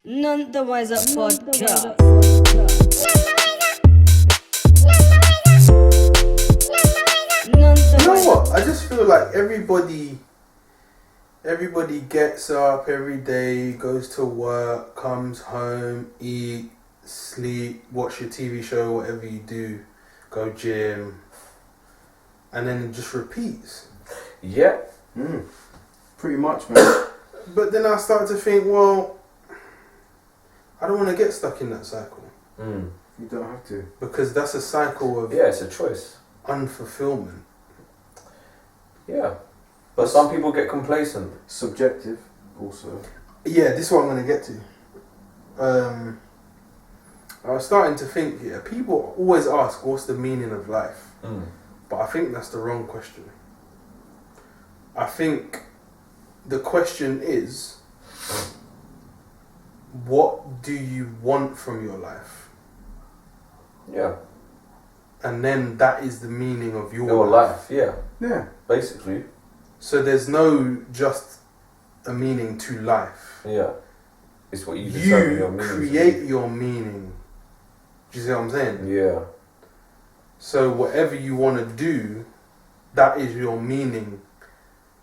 None the wiser podcast. None the You know wiser. what? I just feel like everybody gets up every day, goes to work, comes home, eat, sleep, watch your TV show, whatever you do, go gym, and then it just repeats. Yeah. Pretty much, man. But then I start to think, well, I don't want to get stuck in that cycle You don't have to. because that's a cycle of Yeah, it's a choice. unfulfillment. Yeah. But some people get complacent. Subjective, also. Yeah, this is what I'm going to get to. I was starting to think, people always ask, what's the meaning of life? But I think that's the wrong question. I think the question is, what do you want from your life? Yeah. And then that is the meaning of Your life, yeah. Yeah. Basically. So there's no just a meaning to life. Yeah. It's what you determine your You meaning to create your meaning. Do you see what I'm saying? be. Yeah. So whatever you want to do, that is your meaning.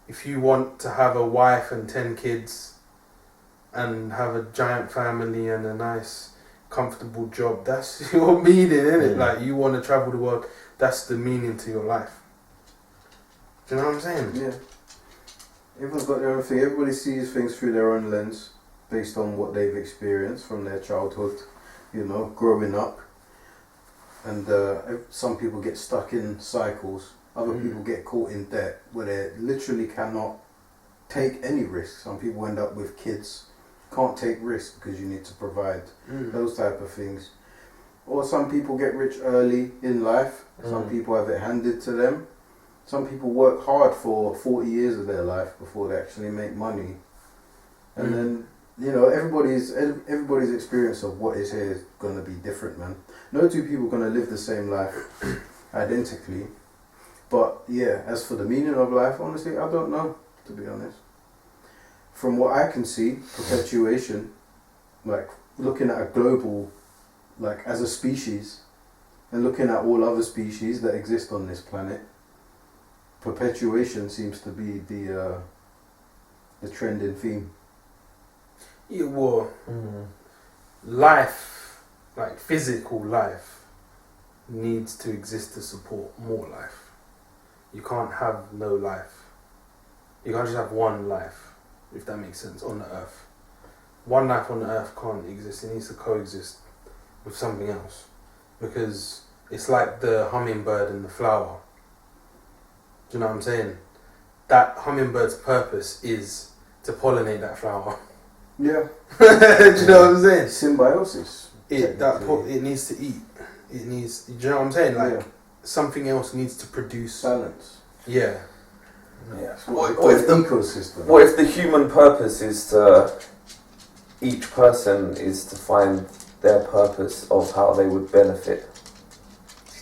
If you want to have a wife and 10 kids and have a giant family and a nice comfortable job, that's your meaning, isn't it? Like, you want to travel the world, that's the meaning to your life. Do you know what I'm saying? Yeah. Everyone's got their own thing. Everybody sees things through their own lens based on what they've experienced from their childhood, growing up. And some people get stuck in cycles. Other people get caught in debt where they literally cannot take any risk. Some people end up with kids, can't take risks because you need to provide. Those type of things. Or some people get rich early in life. Some people have it handed to them. Some people work hard for 40 years of their life before they actually make money. And then, everybody's experience of what is here is going to be different, man. No two people are going to live the same life identically. But yeah, as for the meaning of life, honestly, I don't know, to be honest. From what I can see, perpetuation, like looking at a global, like as a species, and looking at all other species that exist on this planet, perpetuation seems to be the trending theme. Yeah, well, life, like physical life, needs to exist to support more life. You can't have no life. You can't just have one life, if that makes sense, on the earth. One life on the earth can't exist. It needs to coexist with something else. Because it's like the hummingbird and the flower. Do you know what I'm saying? That hummingbird's purpose is to pollinate that flower. Yeah. Do you know what I'm saying? Symbiosis. It needs to eat. It needs. Do you know what I'm saying? Like, Yeah. something else needs to produce. Balance. Yeah. Yeah. What if the ecosystem? What if the human purpose is to, each person is to find their purpose of how they would benefit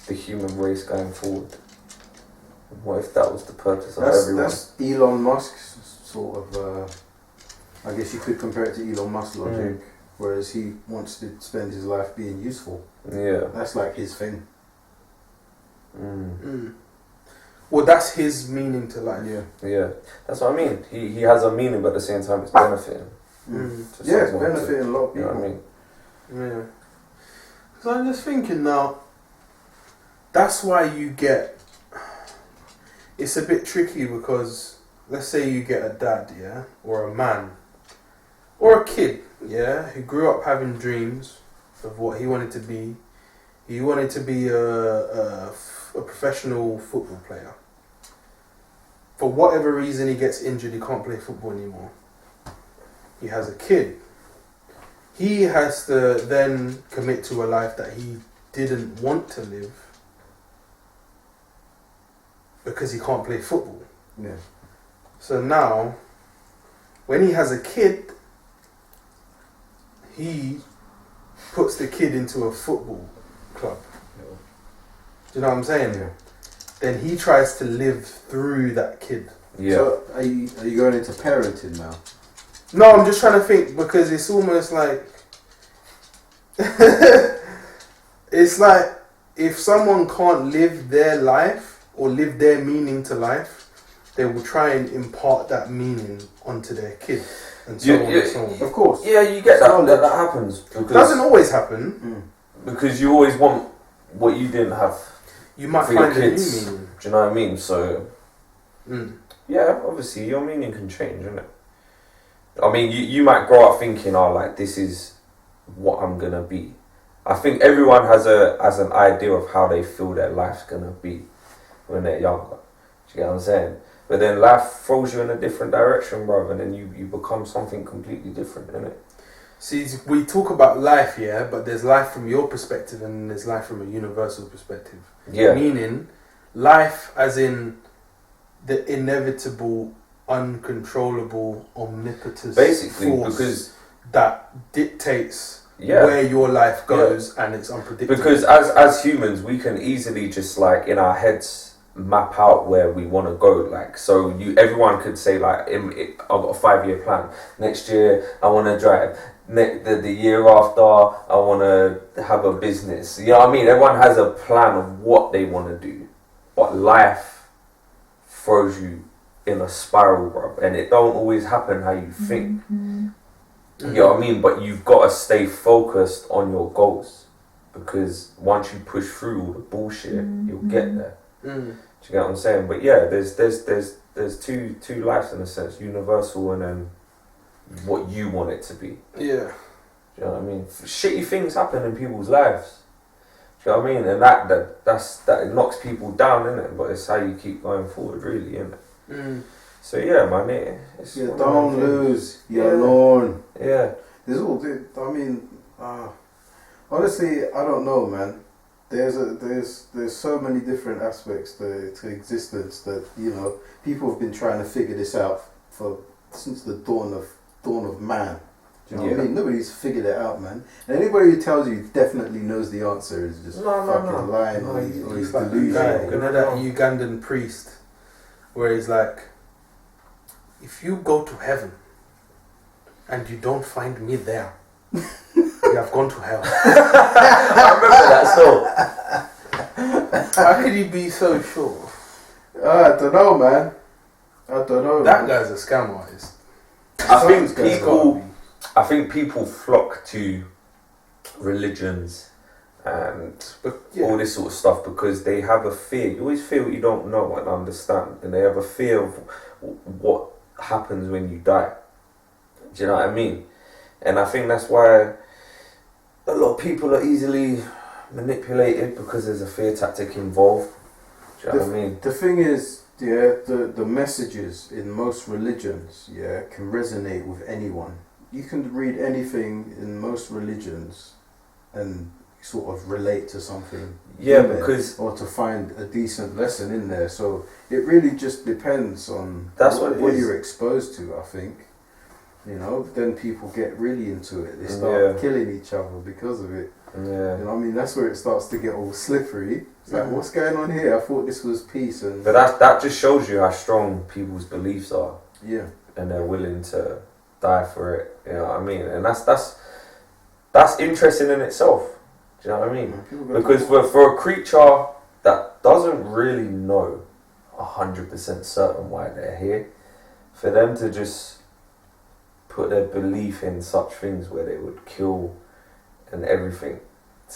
the human race going forward? What if that was the purpose of everyone? That's Elon Musk's sort of, I guess you could compare it to Elon Musk's logic, whereas he wants to spend his life being useful. Yeah. That's like his thing. Well, that's his meaning to life. Yeah. That's what I mean. He has a meaning, but at the same time it's benefiting. to Yeah, it's someone benefiting a lot of You people. know what I mean? Yeah. So I'm just thinking now, that's why you get, it's a bit tricky because let's say you get a dad, yeah, or a man, or a kid, yeah, who grew up having dreams of what he wanted to be. He wanted to be a professional football player. For whatever reason he gets injured, he can't play football anymore. He has a kid. He has to then commit to a life that he didn't want to live because he can't play football. Yeah. So now, when he has a kid, he puts the kid into a football club. Do you know what I'm saying? Yeah. Then he tries to live through that kid. Yeah. So are you going into parenting now? No, I'm just trying to think because it's almost like it's like if someone can't live their life or live their meaning to life, they will try and impart that meaning onto their kid and so on and so on. Of course. Yeah, you get that happens. It doesn't always happen. Because you always want what you didn't have. You might for find your a kids. new meaning. Do you know what I mean? So, yeah, obviously your meaning can change, isn't it? I mean, you might grow up thinking, oh, like, this is what I'm going to be. I think everyone has an idea of how they feel their life's going to be when they're younger. Do you get what I'm saying? But then life throws you in a different direction, bro, and then you become something completely different, innit? See, we talk about life, yeah, but there's life from your perspective and there's life from a universal perspective. Yeah. Meaning, life as in the inevitable, uncontrollable, omnipotent Basically, force because that dictates where your life goes and it's unpredictable. Because as humans, we can easily just, like, in our heads map out where we want to go. Like, so everyone could say, like, I've got a 5-year plan. Next year, I want to drive. The year after, I want to have a business. You know what I mean? Everyone has a plan of what they want to do. But life throws you in a spiral, bro. And it don't always happen how you think. You know what I mean? But you've got to stay focused on your goals. Because once you push through all the bullshit, you'll get there. Do you get what I'm saying? But yeah, there's two lives in a sense. Universal and then what you want it to be. Yeah. Do you know what I mean? Shitty things happen in people's lives. Do you know what I mean? And that knocks people down, innit? But it's how you keep going forward, really, innit? So yeah, man, it's You don't lose, you learn. Yeah. There's all. I mean, honestly, I don't know, man. There's so many different aspects to existence that, you know, people have been trying to figure this out since the dawn of man. Do you know what I mean? Nobody's figured it out, man. And anybody who tells you definitely knows the answer is just fucking lying or he's like delusional. You know that Ugandan priest where he's like, if you go to heaven and you don't find me there, you have gone to hell. I remember that song. How could you be so sure? I don't know, man. I don't know. That guy's a scam artist. I think people flock to religions and all this sort of stuff because they have a fear. You always feel you don't know and understand, and they have a fear of what happens when you die. Do you know what I mean? And I think that's why a lot of people are easily manipulated because there's a fear tactic involved. Do you know what I mean? The thing is, the messages in most religions, can resonate with anyone. You can read anything in most religions and sort of relate to something. Or to find a decent lesson in there. So it really just depends on what you're exposed to, I think. You know, then people get really into it. They start killing each other because of it. Yeah. You know what I mean? That's where it starts to get all slippery. It's like, what's going on here? I thought this was peace. But that just shows you how strong people's beliefs are. Yeah. And they're willing to die for it. You know what I mean? And that's interesting in itself. Do you know what I mean? Because for a creature that doesn't really know 100% certain why they're here, for them to just put their belief in such things where they would kill and everything.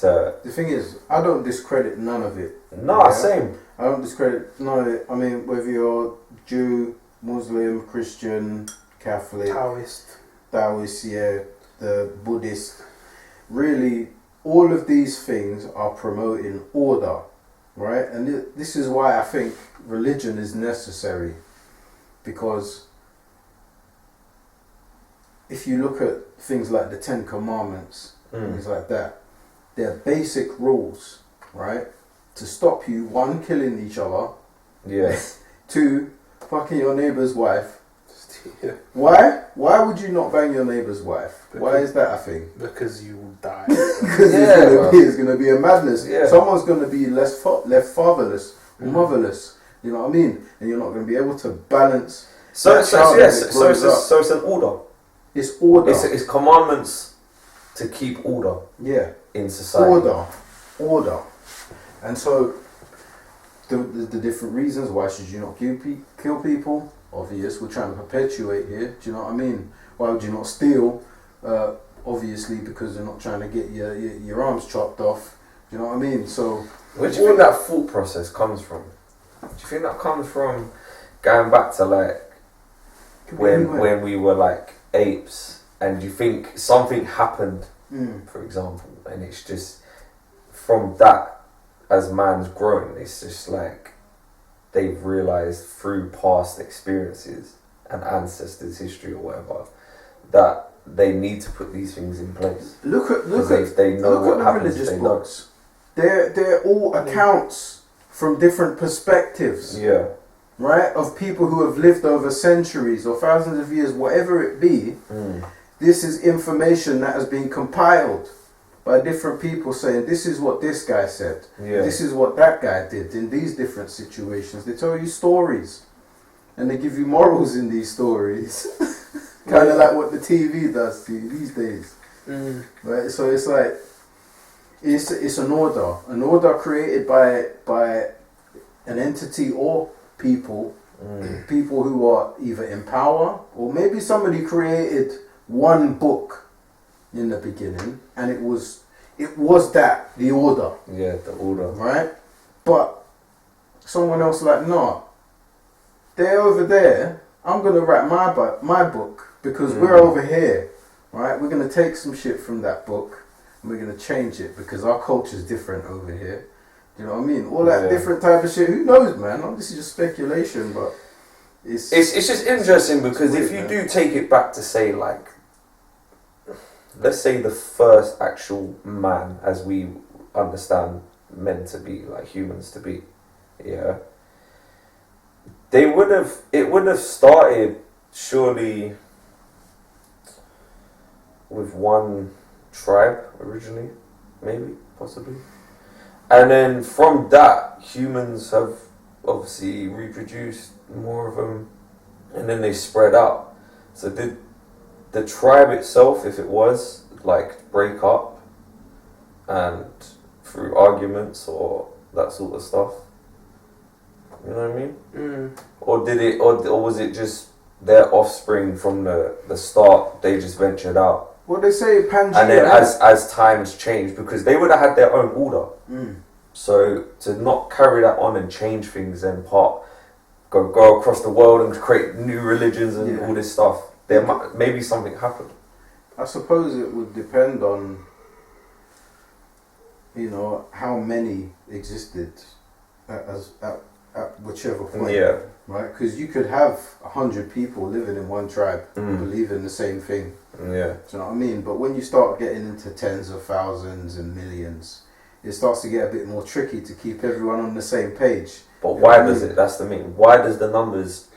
The thing is, I don't discredit none of it. No, same. I don't discredit none of it. I mean, whether you're Jew, Muslim, Christian, Catholic, Taoist, the Buddhist, really, all of these things are promoting order, right? And this is why I think religion is necessary, because if you look at things like the Ten Commandments, things like that, they're basic rules, right? To stop you, 1, killing each other, 2, fucking your neighbour's wife. Why? Why would you not bang your neighbour's wife? Why is that a thing? Because you will die. Because it's going to be a madness. Yeah. Someone's going to be left fatherless, or motherless. You know what I mean? And you're not going to be able to balance. So it's an order. It's order. It's commandments to keep order Yeah. in society. Order. And so, the different reasons why should you not kill people? Obvious, we're trying to perpetuate here. Do you know what I mean? Why would you not steal? Obviously, because they're not trying to get your arms chopped off. Do you know what I mean? So, Where do you think that thought process comes from? Do you think that comes from going back to like when we were like apes, and you think something happened, for example, and it's just from that, as man's grown, it's just like they've realised through past experiences and ancestors' history or whatever that they need to put these things in place. Look at they know look what at the happens. religious They books. They're all accounts from different perspectives. Yeah. Right? Of people who have lived over centuries or thousands of years, whatever it be. This is information that has been compiled by different people saying, this is what this guy said. Yeah. This is what that guy did in these different situations. They tell you stories. And they give you morals in these stories. Kind of like what the TV does to you these days. Right? So it's like, it's an order created by an entity or people who are either in power, or maybe somebody created one book in the beginning and it was that the order. Yeah, the order. Right? But someone else like, no, they're over there, I'm gonna write my book because we're over here. Right? We're gonna take some shit from that book and we're gonna change it because our culture's different over here. You know what I mean? All that different type of shit. Who knows, man? This is just speculation, but it's just interesting because weird, if you man. do take it back to say, like, let's say the first actual man as we understand men to be, like humans to be, yeah, it would have started surely with one tribe originally, maybe, possibly. And then from that, humans have obviously reproduced more of them, and then they spread out. So did the tribe itself, if it was, like, break up and through arguments or that sort of stuff? You know what I mean? Or did it, or was it just their offspring from the start? They just ventured out. Well, they say Pangea. And then as times changed, because they would have had their own order. So to not carry that on and change things and go across the world and create new religions and all this stuff, maybe something happened. I suppose it would depend on, how many existed at whichever point. Yeah. Right? Because you could have 100 people living in one tribe who believe in the same thing. Yeah. Do you know what I mean? But when you start getting into tens of thousands and millions, it starts to get a bit more tricky to keep everyone on the same page. But why does it? That's the mean. Why does the numbers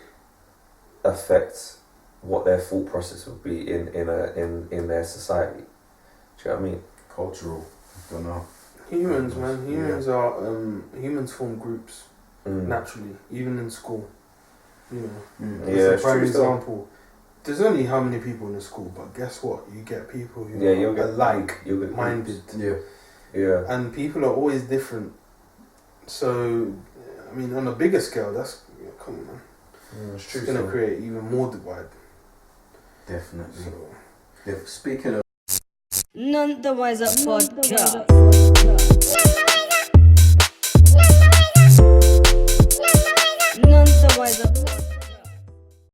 affect what their thought process would be in their society? Do you know what I mean? Cultural. I don't know. Humans, man. Humans form groups naturally, even in school. That's a prime example. There's only how many people in the school, but guess what? You get people who are like-minded. Yeah. And people are always different. So, I mean, on a bigger scale, come on, man. It's It's going to create even more divide. Definitely. So. Speaking of None the wiser podcast.